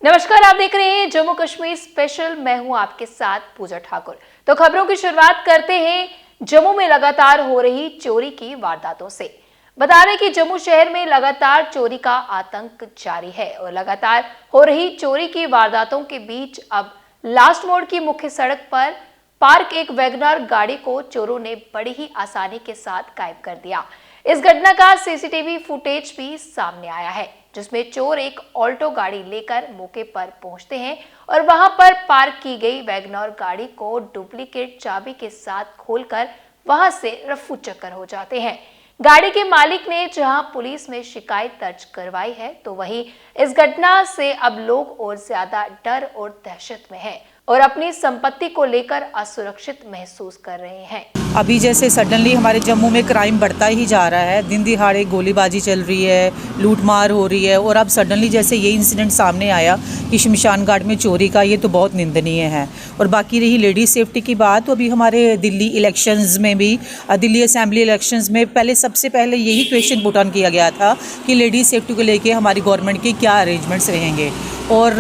नमस्कार, आप देख रहे हैं जम्मू कश्मीर स्पेशल। मैं हूं आपके साथ पूजा ठाकुर। तो खबरों की शुरुआत करते हैं जम्मू में लगातार हो रही चोरी की वारदातों से। बता दें कि जम्मू शहर में लगातार चोरी का आतंक जारी है और लगातार हो रही चोरी की वारदातों के बीच अब लास्ट मोड़ की मुख्य सड़क पर पार्क एक वैगनर गाड़ी को चोरों ने बड़ी ही आसानी के साथ गायब कर दिया। इस घटना का सीसीटीवी फुटेज भी सामने आया है, जिसमें चोर एक ऑल्टो गाड़ी लेकर मौके पर पहुंचते हैं और वहां पर पार्क की गई वैगनर गाड़ी को डुप्लीकेट चाबी के साथ खोलकर वहां से रफू चक्कर हो जाते हैं। गाड़ी के मालिक ने जहां पुलिस में शिकायत दर्ज करवाई है, तो वहीं इस घटना से अब लोग और ज्यादा डर और दहशत में हैं और अपनी संपत्ति को लेकर असुरक्षित महसूस कर रहे हैं। अभी जैसे सडनली हमारे जम्मू में क्राइम बढ़ता ही जा रहा है, दिन दिहाड़े गोलीबाजी चल रही है, लूटमार हो रही है और अब सडनली जैसे ये इंसिडेंट सामने आया कि शमशान घाट में चोरी का, ये तो बहुत निंदनीय है। और बाकी रही लेडीज सेफ्टी की बात, तो अभी हमारे दिल्ली इलेक्शंस में भी, दिल्ली असेंबली इलेक्शंस में सबसे पहले यही क्वेश्चन पुट ऑन किया गया था कि लेडीज सेफ्टी को लेके हमारी गवर्नमेंट के क्या अरेंजमेंट्स रहेंगे। और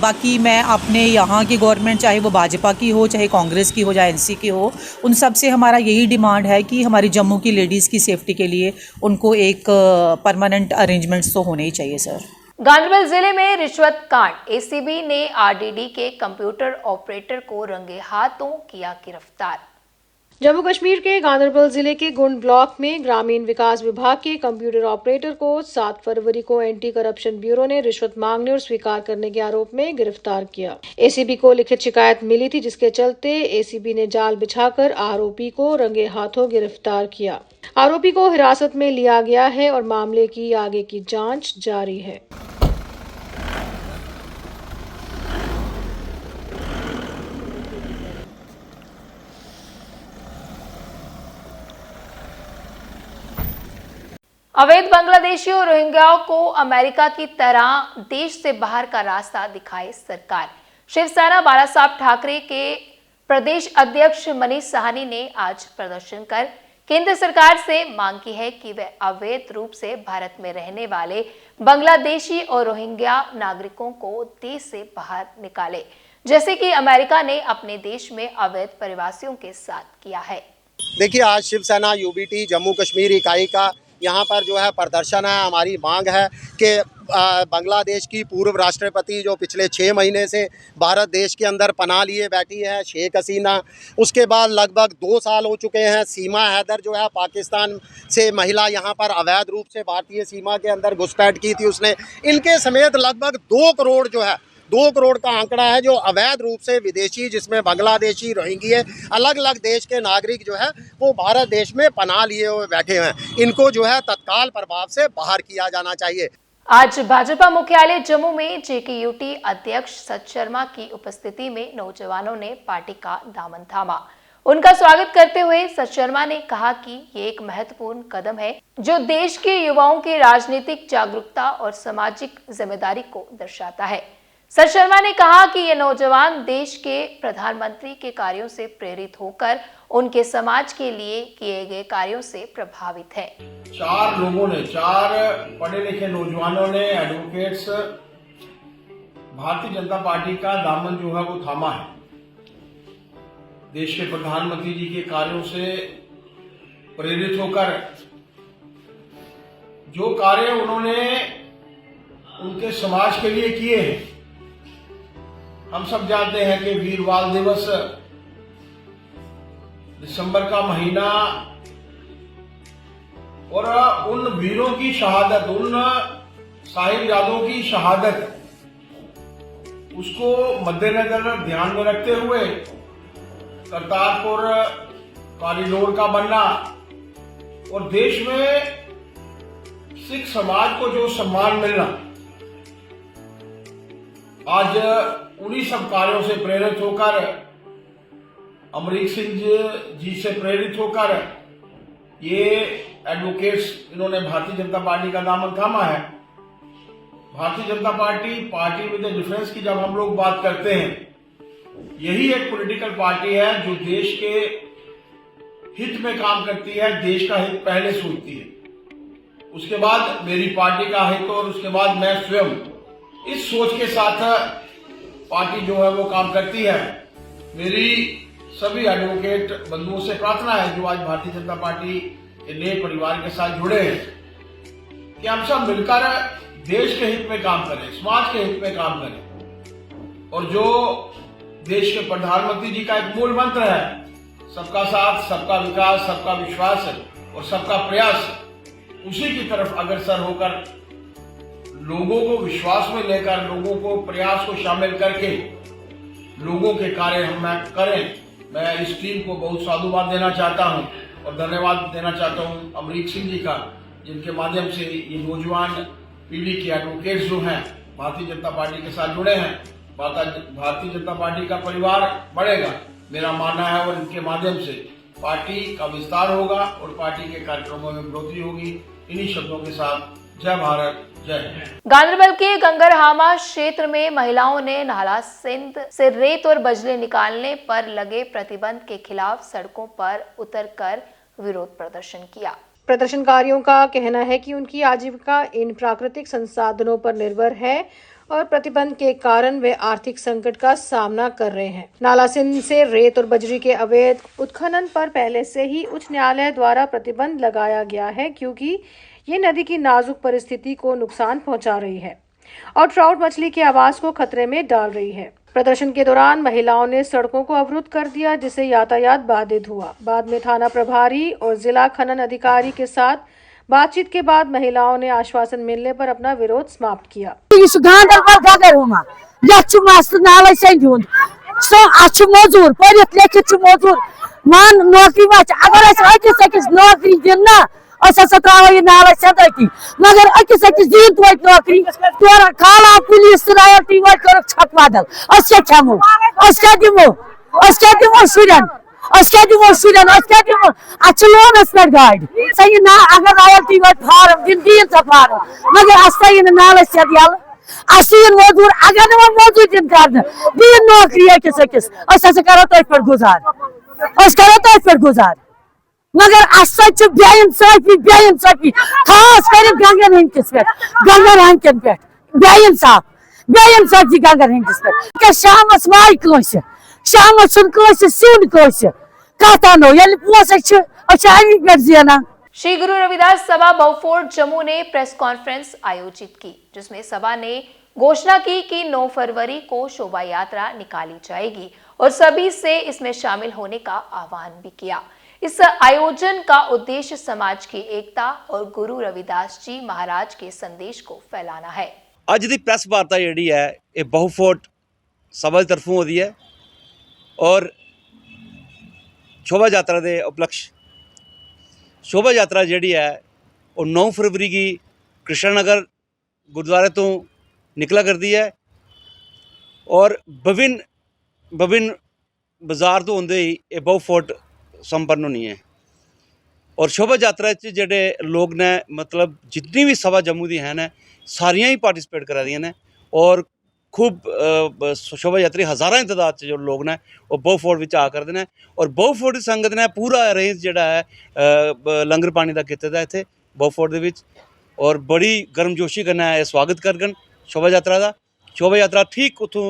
बाकी मैं अपने यहाँ की गवर्नमेंट, चाहे वो भाजपा की हो, चाहे कांग्रेस की हो, चाहे एनसी की हो, उन सब से हमारा यही डिमांड है कि हमारी जम्मू की लेडीज़ की सेफ्टी के लिए उनको एक परमानेंट अरेंजमेंट्स तो होने ही चाहिए सर। गांधरबल जिले में रिश्वत कांड, एसीबी ने आरडीडी के कंप्यूटर ऑपरेटर को रंगे हाथों किया गिरफ्तार। जम्मू कश्मीर के गांधरबल जिले के गुंड ब्लॉक में ग्रामीण विकास विभाग के कंप्यूटर ऑपरेटर को 7 फरवरी को एंटी करप्शन ब्यूरो ने रिश्वत मांगने और स्वीकार करने के आरोप में गिरफ्तार किया। एसीबी को लिखित शिकायत मिली थी, जिसके चलते एसीबी ने जाल बिछाकर आरोपी को रंगे हाथों गिरफ्तार किया। आरोपी को हिरासत में लिया गया है और मामले की आगे की जाँच जारी है। अवैध बांग्लादेशी और रोहिंग्याओं को अमेरिका की तरह देश से बाहर का रास्ता दिखाए सरकार। शिवसेना बालासाहब ठाकरे के प्रदेश अध्यक्ष मनीष साहनी ने आज प्रदर्शन कर केंद्र सरकार से मांग की है कि वे अवैध रूप से भारत में रहने वाले बांग्लादेशी और रोहिंग्या नागरिकों को देश से बाहर निकाले, जैसे कि अमेरिका ने अपने देश में अवैध प्रवासियों के साथ किया है। देखिए, आज शिवसेना यूबीटी जम्मू कश्मीर इकाई का यहाँ पर जो है प्रदर्शन है। हमारी मांग है कि बांग्लादेश की पूर्व राष्ट्रपति जो पिछले 6 महीने से भारत देश के अंदर पनाह लिए बैठी है, शेख हसीना, उसके बाद लगभग 2 साल हो चुके हैं सीमा हैदर जो है पाकिस्तान से महिला यहाँ पर अवैध रूप से भारतीय सीमा के अंदर घुसपैठ की थी उसने, इनके समेत लगभग 2 करोड़ जो है 2 करोड़ का आंकड़ा है जो अवैध रूप से विदेशी, जिसमें बांग्लादेशी, रोहिंग्या, अलग अलग देश के नागरिक जो है वो भारत देश में पनाह लिए हुए बैठे हैं। इनको जो है तत्काल प्रभाव से बाहर किया जाना चाहिए। आज भाजपा मुख्यालय जम्मू में जेकेयूटी अध्यक्ष सत शर्मा की उपस्थिति में नौजवानों ने पार्टी का दामन थामा। उनका स्वागत करते हुए सत शर्मा ने कहा कि ये एक महत्वपूर्ण कदम है जो देश के युवाओं की राजनीतिक जागरूकता और सामाजिक जिम्मेदारी को दर्शाता है। सत शर्मा ने कहा कि ये नौजवान देश के प्रधानमंत्री के कार्यों से प्रेरित होकर उनके समाज के लिए किए गए कार्यों से प्रभावित है। 4 लोगों ने, 4 पढ़े लिखे नौजवानों ने, एडवोकेट्स, भारतीय जनता पार्टी का दामन जो है वो थामा है। देश के प्रधानमंत्री जी के कार्यों से प्रेरित होकर जो कार्य उन्होंने उनके समाज के लिए किए हैं। हम सब जानते हैं कि वीर बाल दिवस दिसंबर का महीना, और उन वीरों की शहादत, उन साहिबजादों की शहादत, उसको मद्देनजर ध्यान में रखते हुए करतारपुर कॉरिडोर का बनना और देश में सिख समाज को जो सम्मान मिलना, आज उन्हीं सब कार्यों से प्रेरित होकर, अमरीक सिंह जी से प्रेरित होकर ये एडवोकेट्स, इन्होंने भारतीय जनता पार्टी का दामन थामा है। Bharatiya Janata party with the difference की जब हम लोग बात करते हैं, यही एक पॉलिटिकल पार्टी है जो देश के हित में काम करती है, देश का हित पहले सोचती है, उसके बाद मेरी पार्टी का हित और उसके बाद मैं स्वयं इस सोच के साथ पार्टी जो है वो काम करती है। मेरी सभी एडवोकेट बंधुओं से प्रार्थना है जो आज भारतीय जनता पार्टी के नए परिवार के साथ जुड़े हैं कि हम सब मिलकर देश के हित में काम करें, समाज के हित में काम करें। और जो देश के प्रधानमंत्री जी का एक मूल मंत्र है, सबका साथ, सबका विकास, सबका विश्वास और सबका प्रयास, उसी की तरफ अग्रसर होकर लोगों को विश्वास में लेकर, लोगों को प्रयास को शामिल करके लोगों के कार्य हम करें। मैं इस टीम को बहुत साधुवाद देना चाहता हूं और धन्यवाद देना चाहता हूं अमरीक सिंह जी का, जिनके माध्यम से ये नौजवान पीढ़ी के एडवोकेट्स जो हैं भारतीय जनता पार्टी के साथ जुड़े हैं। भारतीय जनता पार्टी का परिवार बढ़ेगा, मेरा मानना है, और इनके माध्यम से पार्टी का विस्तार होगा और पार्टी के कार्यक्रमों में बढ़ोतरी होगी। इन्हीं शब्दों के साथ जय भारत, जय। गांधरबल के गंगरहामा क्षेत्र में महिलाओं ने नाला सिंध से रेत और बजरी निकालने पर लगे प्रतिबंध के खिलाफ सड़कों पर उतरकर विरोध प्रदर्शन किया। प्रदर्शनकारियों का कहना है कि उनकी आजीविका इन प्राकृतिक संसाधनों पर निर्भर है और प्रतिबंध के कारण वे आर्थिक संकट का सामना कर रहे हैं। नाला सिंध से रेत और बजरी के अवैध उत्खनन पर पहले से ही उच्च न्यायालय द्वारा प्रतिबंध लगाया गया है, क्योंकि ये नदी की नाजुक परिस्थिति को नुकसान पहुंचा रही है और ट्राउट मछली के आवास को खतरे में डाल रही है। प्रदर्शन के दौरान महिलाओं ने सड़कों को अवरुद्ध कर दिया, जिससे यातायात बाधित हुआ। बाद में थाना प्रभारी और जिला खनन अधिकारी के साथ बातचीत के बाद महिलाओं ने आश्वासन मिलने पर अपना विरोध समाप्त किया। मान नौकरी नौकरी दिना नाला सदती मगर अकिस दीन तोत नौकरी तोर खाला पुलिस रायल्टी कर छक बदल क्या खेमो क्या दिमो शुरन दिमो अच्छे लोनस पे गाड़ी सही ना अगर रायल्टी फार्म दिन सा फार्म मगर अस नाला सद यल असीन मजदूर अगर मजदूर दिन कर दीन नौकरी अकिस करो तथ पे गुजार मगर बेइंसाफी खास कर गंगर हंकिस पे गंगर हंकन पे बेइंसाफी गंगर हंकिस पे शामस वाय कस शामस सिन कस कत अनो ये पोस पे जेना। श्री गुरु रविदास सभा बहुफोर्ट जम्मू ने प्रेस कॉन्फ्रेंस आयोजित की, जिसमें सभा ने घोषणा की कि 9 फरवरी को शोभा यात्रा निकाली जाएगी और सभी से इसमें शामिल होने का आह्वान भी किया। इस आयोजन का उद्देश्य समाज की एकता और गुरु रविदास जी महाराज के संदेश को फैलाना है। अज की प्रेस वार्ता जी है ये बहुफोर्ट सभा की तरफों होती है और शोभा यात्रा के उपलक्ष्य शोभा यात्रा जी है वो 9 फरवरी की कृष्ण नगर गुरुद्वारे तो निकला करती है और विभिन्न बाजार तो होंगे ही ये बहुफोर्ट संपन्न होनी है। और शोभा यात्रा जेडे लोग ने मतलब जितनी भी सभा जम्मू दी हैं ने सारियां ही पार्टिसिपेट करा दी ने और खूब शोभा यात्री हज़ारां तादाद जो लोग ने वो बहुफोर्ट विच आ करते हैं और बहुफोर्ट की संगत ने पूरा अरेंज जोड़ा है लंगर पानी का किया इत्थे बहुफोर्ट दे विच और बड़ी गर्मजोशी कन्नै स्वागत करगन शोभा यात्रा का। शोभा यात्रा ठीक उतों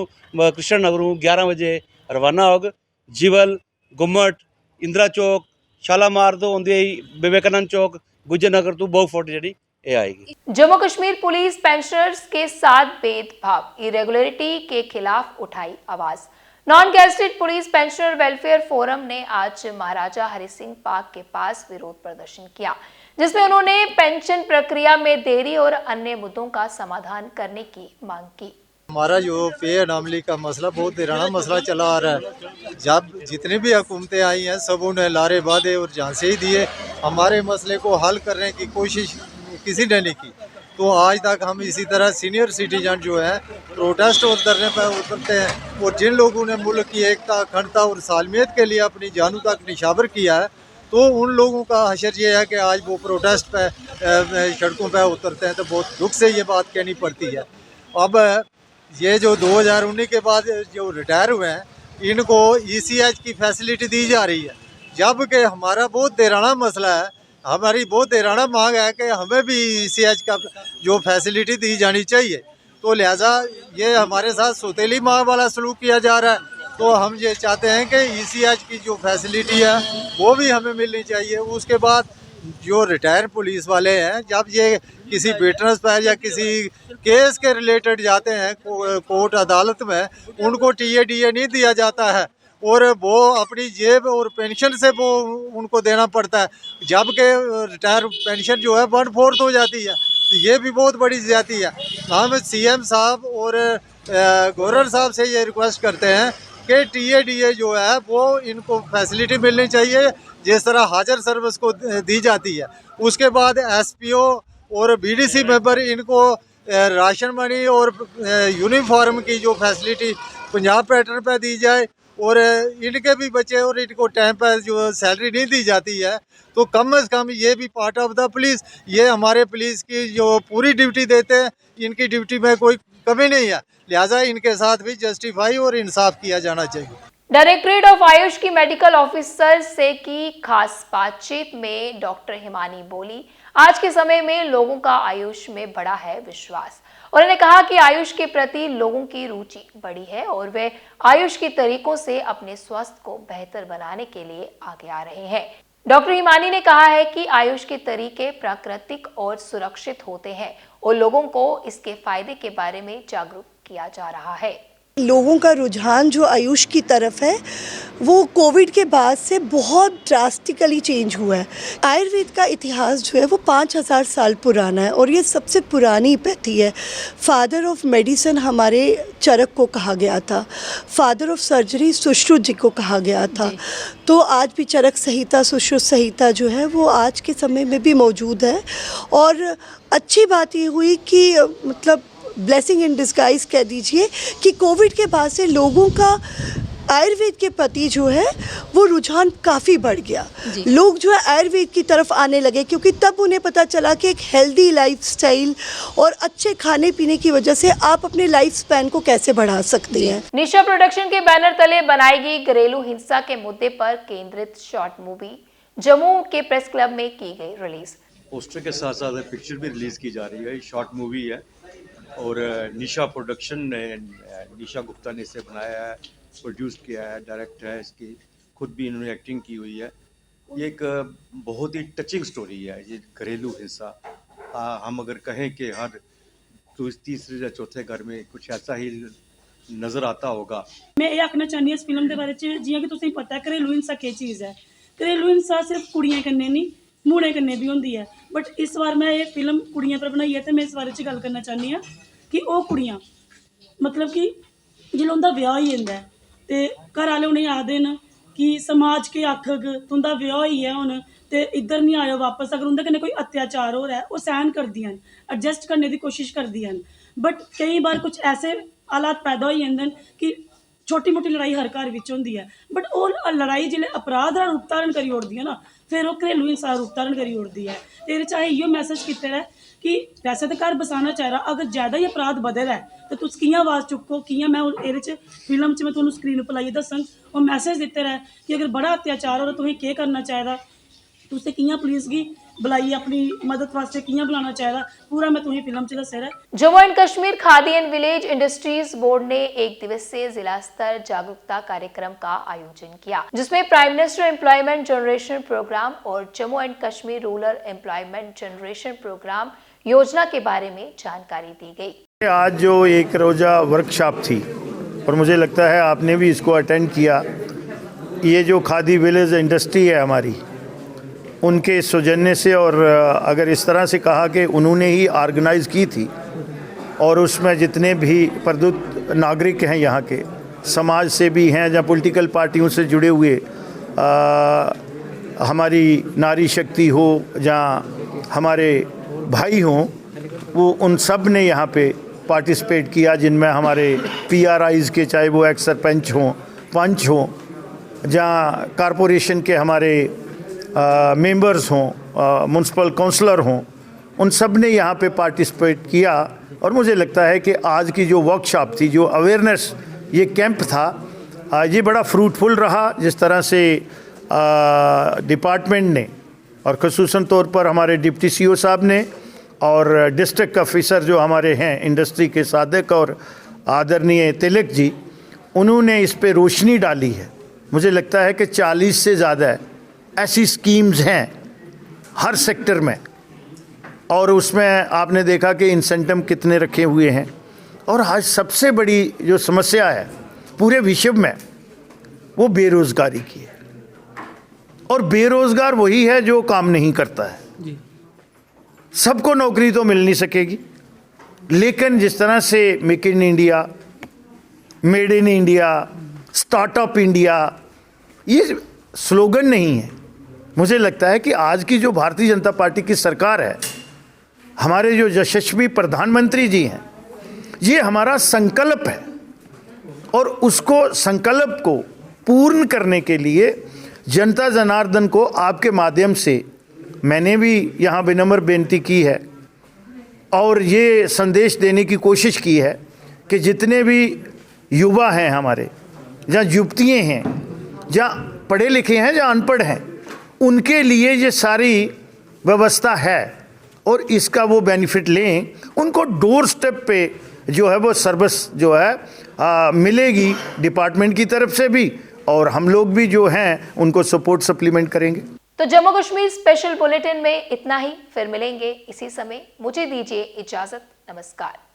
कृष्ण नगरों 11 बजे रवाना होग। जिवल गुम्मट इंदिरा चौक शालामार तो होंदे ही विवेकानंद चौक गुजर नगर तो बहुफोर्ट जी आएगी। जम्मू कश्मीर पुलिस पेंशनर्स के साथ भेदभाव इरेगुलरिटी के खिलाफ उठाई आवाज। Non gazetted police pensioner welfare forum ने आज महाराजा हरि सिंह पार्क के पास विरोध प्रदर्शन किया, जिसमें उन्होंने पेंशन प्रक्रिया में देरी और अन्य मुद्दों का समाधान करने की मांग की। हमारा जो पे अनामली का मसला बहुत देराना मसला चला आ रहा है। जब जितनी भी हुकूमतें आई हैं सब उन्हें लारे वादे और झांसे ही दिए, हमारे मसले को हल करने की कोशिश किसी ने नहीं की। तो आज तक हम इसी तरह सीनियर सिटीजन जो है प्रोटेस्ट और धरने पर उतरते हैं और जिन लोगों ने मुल्क की एकता अखंडता और सालमियत के लिए अपनी जानों तक निशावर किया है तो उन लोगों का हशर ये है कि आज वो प्रोटेस्ट पे सड़कों पर उतरते हैं। तो बहुत दुख से ये बात कहनी पड़ती है। अब ये जो 2019 के बाद जो रिटायर हुए हैं इनको ECH की फैसिलिटी दी जा रही है, जबकि हमारा बहुत देराना मसला है, हमारी बहुत देराना मांग है कि हमें भी ECH का जो फैसिलिटी दी जानी चाहिए। तो लिहाजा ये हमारे साथ सौतेली माँ वाला सलूक किया जा रहा है। तो हम ये चाहते हैं कि ECH की जो फैसिलिटी है वो भी हमें मिलनी चाहिए। उसके बाद जो रिटायर पुलिस वाले हैं, जब ये किसी वेटरन्स पर या किसी केस के रिलेटेड जाते हैं कोर्ट अदालत में, उनको TADA नहीं दिया जाता है और वो अपनी जेब और पेंशन से वो उनको देना पड़ता है, जबकि रिटायर पेंशन जो है 1/4 हो जाती है। तो ये भी बहुत बड़ी ज्यादती है। हम CM साहब और गवर्नर साहब से ये रिक्वेस्ट करते हैं कि TADA जो है वो इनको फैसिलिटी मिलनी चाहिए जिस तरह हाजिर सर्विस को दी जाती है। उसके बाद SPO और BDC मेंबर इनको राशन मनी और यूनिफॉर्म की जो फैसिलिटी पंजाब पैटर्न पर दी जाए, और इनके भी बच्चे और इनको टाइम पर जो सैलरी नहीं दी जाती है, तो कम से कम ये भी पार्ट ऑफ द पुलिस, ये हमारे पुलिस की जो पूरी ड्यूटी देते हैं, इनकी ड्यूटी में कोई कमी नहीं है। लिहाजा इनके साथ भी जस्टिफाई और इंसाफ किया जाना चाहिए। डायरेक्टरेट ऑफ आयुष की मेडिकल ऑफिसर से की खास बातचीत में डॉक्टर हिमानी बोली, आज के समय में लोगों का आयुष में बड़ा है विश्वास। उन्होंने कहा कि आयुष के प्रति लोगों की रुचि बढ़ी है और वे आयुष के तरीकों से अपने स्वास्थ्य को बेहतर बनाने के लिए आगे आ रहे हैं। डॉक्टर हिमानी ने कहा है कि आयुष के तरीके प्राकृतिक और सुरक्षित होते हैं और लोगों को इसके फायदे के बारे में जागरूक किया जा रहा है। लोगों का रुझान जो आयुष की तरफ है वो कोविड के बाद से बहुत ड्रास्टिकली चेंज हुआ है। आयुर्वेद का इतिहास जो है वो 5000 साल पुराना है और ये सबसे पुरानी पैथी है। फादर ऑफ मेडिसिन हमारे चरक को कहा गया था, फादर ऑफ सर्जरी सुश्रुत जी को कहा गया था। तो आज भी चरक संहिता, सुश्रुत संहिता जो है वो आज के समय में भी मौजूद है। और अच्छी बात ये हुई कि मतलब ब्लेसिंग इन डिस्गाइज कह दीजिए कि कोविड के बाद से लोगों का आयुर्वेद के प्रति जो है वो रुझान काफ़ी बढ़ गया। लोग जो है आयुर्वेद की तरफ आने लगे क्योंकि तब उन्हें पता चला कि एक हेल्दी लाइफस्टाइल और अच्छे खाने पीने की वजह से आप अपने लाइफ स्पैन को कैसे बढ़ा सकते हैं। निशा प्रोडक्शन के बैनर तले बनाई गई घरेलू हिंसा के मुद्दे पर केंद्रित शॉर्ट मूवी जम्मू के प्रेस क्लब में की गई रिलीज। पोस्टर के साथ साथ पिक्चर भी रिलीज की जा रही है। शॉर्ट मूवी है और निशा प्रोडक्शन ने, निशा गुप्ता ने इसे बनाया है, प्रोड्यूस किया है, डायरेक्ट है, इसकी खुद भी इन्होंने एक्टिंग की हुई है। ये एक बहुत ही टचिंग स्टोरी है, ये घरेलू हिंसा। हम अगर कहें कि हर तीसरे या चौथे घर में कुछ ऐसा ही नज़र आता होगा। मैं ये आखना चाहनी इस फिल्म के बारे में, जियां कि तुसें पता है घरेलू हिंसा केह् चीज़ है। घरेलू हिंसा सिर्फ कुड़ियां कन्नै नहीं मुड़े कन्नै भी होंदी है, बट इस बार मैं ये फिल्म कुड़ियां पर बनाई है तो मैं इस बारे च गल करना चाहनी हाँ कि वो कुड़ियां मतलब कि जिल्लै उंदा ब्याह होई जंदा है ते घर आह्ले उ'नेंगी आखदे न कि समाज के आखग तुंदा ब्याह होई है हुण ते इद्धर नहीं आयो वापस। अगर उंदे कन्नै कोई अत्याचार हो रहा है वो सहन करदियां न, एडजस्ट करने की कोशिश करदियां न, बट कई बार कुछ ऐसे हालात पैदा हो जाते हैं कि छोटी मोटी लड़ाई हर घर विच होंदी है, बट वो लड़ाई जिल्लै अपराध दा रूप धारण करी ओड़दी है ना, फिर वो घरेलू हिंसा दा रूप धारण करी ओड़दी है। ते एह्दे च असें इ'यो मैसेज कीते दा है कि वैसे तो घर बसाना चाहिदा, अगर ज़्यादा ही अपराध बधे दा है तो तुस कि'यां आवाज़ चुक्को, कि'यां मैं एह्दे च फिल्म च मैं तुहानूं स्क्रीन पर लाइयै दस्सङ वो मैसेज दित्ते दा है कि अगर बड़ा अत्याचार हो रहा तुसें केह् करना चाहिदा, तुसें कि'यां पुलिस गी बुलाइयै अपनी मदद वास्ते कि'यां बुलाना चाहिदा, पूरा मैं तुसें फिल्म च दस्से दा। Jammu and Kashmir khadi and village industries board ने एक दिवसीय जिला स्तर जागरूकता कार्यक्रम का आयोजन किया, जिसमें prime minister employment generation programme और Jammu and Kashmir rural employment generation programme योजना के बारे में जानकारी दी गई। आज जो एक रोज़ा वर्कशॉप थी और मुझे लगता है आपने भी इसको अटेंड किया, ये जो खादी विलेज इंडस्ट्री है हमारी, उनके सौजन्य से, और अगर इस तरह से कहा कि उन्होंने ही ऑर्गेनाइज़ की थी और उसमें जितने भी प्रबुद्ध नागरिक हैं यहाँ के, समाज से भी हैं या पॉलिटिकल पार्टियों से जुड़े हुए, हमारी नारी शक्ति हो या हमारे भाई हों, वो उन सब ने यहाँ पे पार्टिसिपेट किया, जिनमें हमारे PRIs के, चाहे वो एक्स सरपंच हों, पंच हों या कॉरपोरेशन के हमारे मेंबर्स हों, म्यूनसिपल काउंसलर हों, उन सब ने यहाँ पे पार्टिसिपेट किया। और मुझे लगता है कि आज की जो वर्कशॉप थी, जो अवेयरनेस ये कैंप था, ये बड़ा फ्रूटफुल रहा। जिस तरह से डिपार्टमेंट ने और ख़ुसूसन तौर पर हमारे डिप्टी CO साहब ने और डिस्ट्रिक्ट ऑफिसर जो हमारे हैं इंडस्ट्री के सादिक और आदरणीय तिलक जी, उन्होंने इस पे रोशनी डाली है। मुझे लगता है कि 40 से ज़्यादा ऐसी स्कीम्स हैं हर सेक्टर में, और उसमें आपने देखा कि इंसेंटिव कितने रखे हुए हैं। और आज सबसे बड़ी जो समस्या है पूरे विश्व में वो बेरोज़गारी की है, और बेरोज़गार वही है जो काम नहीं करता है। सबको नौकरी तो मिल नहीं सकेगी, लेकिन जिस तरह से make in India, made in India, startup India, ये स्लोगन नहीं है। मुझे लगता है कि आज की जो भारतीय जनता पार्टी की सरकार है, हमारे जो यशस्वी प्रधानमंत्री जी हैं, ये हमारा संकल्प है, और उसको संकल्प को पूर्ण करने के लिए जनता जनार्दन को आपके माध्यम से मैंने भी यहाँ विनम्र बेनती की है और ये संदेश देने की कोशिश की है कि जितने भी युवा हैं हमारे, जहाँ युवतियाँ हैं, जहाँ पढ़े लिखे हैं, जहाँ अनपढ़ हैं, उनके लिए ये सारी व्यवस्था है और इसका वो बेनिफिट लें। उनको डोर स्टेप पे जो है वो सर्विस जो है मिलेगी डिपार्टमेंट की तरफ से भी, और हम लोग भी जो हैं उनको सपोर्ट सप्लीमेंट करेंगे। तो जम्मू कश्मीर स्पेशल बुलेटिन में इतना ही, फिर मिलेंगे इसी समय। मुझे दीजिए इजाजत, नमस्कार।